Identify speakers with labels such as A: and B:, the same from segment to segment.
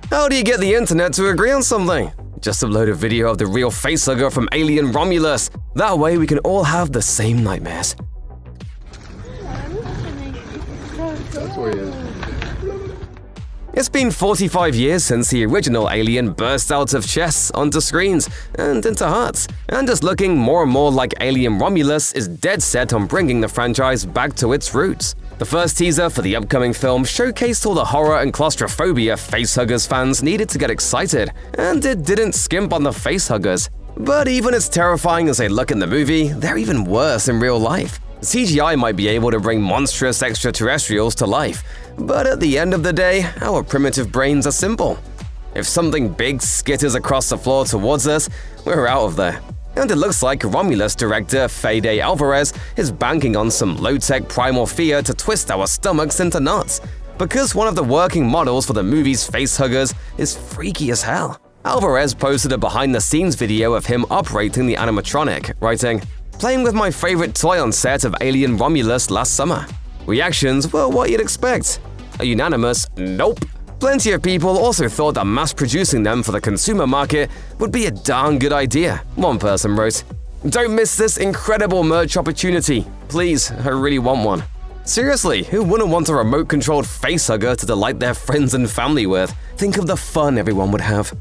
A: How do you get the internet to agree on something? Just upload a video of the real Facehugger from Alien Romulus. That way we can all have the same nightmares.
B: That's what it is.
A: It's been 45 years since the original Alien burst out of chests onto screens and into hearts, and is looking more and more like Alien Romulus is dead set on bringing the franchise back to its roots. The first teaser for the upcoming film showcased all the horror and claustrophobia Facehuggers fans needed to get excited, and it didn't skimp on the Facehuggers. But even as terrifying as they look in the movie, they're even worse in real life. CGI might be able to bring monstrous extraterrestrials to life, but at the end of the day, our primitive brains are simple. If something big skitters across the floor towards us, we're out of there. And it looks like Romulus director Fede Alvarez is banking on some low-tech primal fear to twist our stomachs into knots, because one of the working models for the movie's Facehuggers is freaky as hell. Alvarez posted a behind-the-scenes video of him operating the animatronic, writing, "Playing with my favorite toy on set of Alien Romulus last summer." Reactions were what you'd expect. A unanimous nope. Plenty of people also thought that mass-producing them for the consumer market would be a darn good idea, one person wrote. "Don't miss this incredible merch opportunity. Please, I really want one." Seriously, who wouldn't want a remote-controlled facehugger to delight their friends and family with? Think of the fun everyone would have.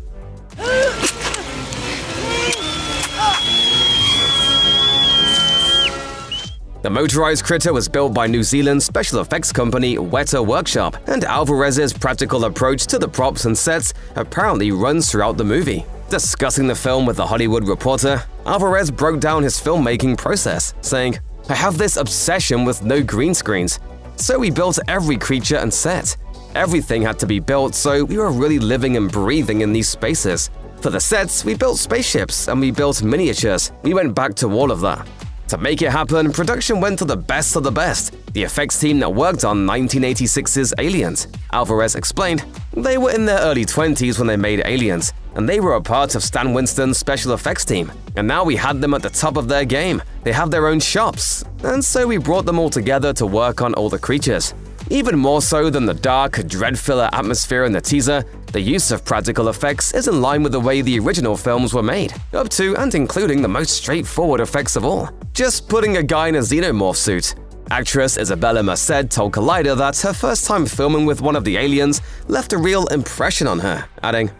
A: The motorized critter was built by New Zealand special effects company Weta Workshop, and Alvarez's practical approach to the props and sets apparently runs throughout the movie. Discussing the film with The Hollywood Reporter, Alvarez broke down his filmmaking process, saying, "I have this obsession with no green screens. So we built every creature and set. Everything had to be built, so we were really living and breathing in these spaces. For the sets, we built spaceships and we built miniatures. We went back to all of that. To make it happen, production went to the best of the best, the effects team that worked on 1986's Aliens," Alvarez explained. They were in their early 20s when they made Aliens, and they were a part of Stan Winston's special effects team. And now we had them at the top of their game. They have their own shops, and so we brought them all together to work on all the creatures. Even more so than the dark, dread-filler atmosphere in the teaser, the use of practical effects is in line with the way the original films were made, up to and including the most straightforward effects of all, just putting a guy in a xenomorph suit. Actress Isabella Merced told Collider that her first time filming with one of the aliens left a real impression on her, adding,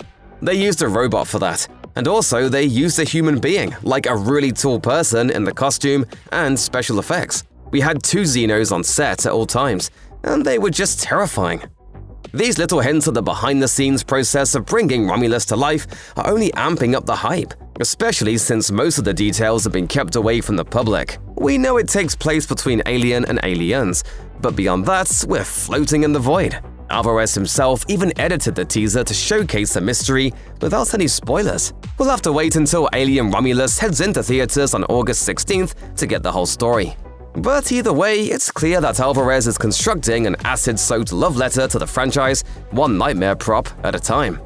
A: "They used a robot for that. And also, they used a human being, like a really tall person in the costume and special effects. We had 2 Xenos on set at all times, and they were just terrifying." These little hints of the behind-the-scenes process of bringing Romulus to life are only amping up the hype, especially since most of the details have been kept away from the public. We know it takes place between Alien and Aliens, but beyond that, we're floating in the void. Alvarez himself even edited the teaser to showcase the mystery without any spoilers. We'll have to wait until Alien Romulus heads into theaters on August 16th to get the whole story. But either way, it's clear that Alvarez is constructing an acid-soaked love letter to the franchise, one nightmare prop at a time.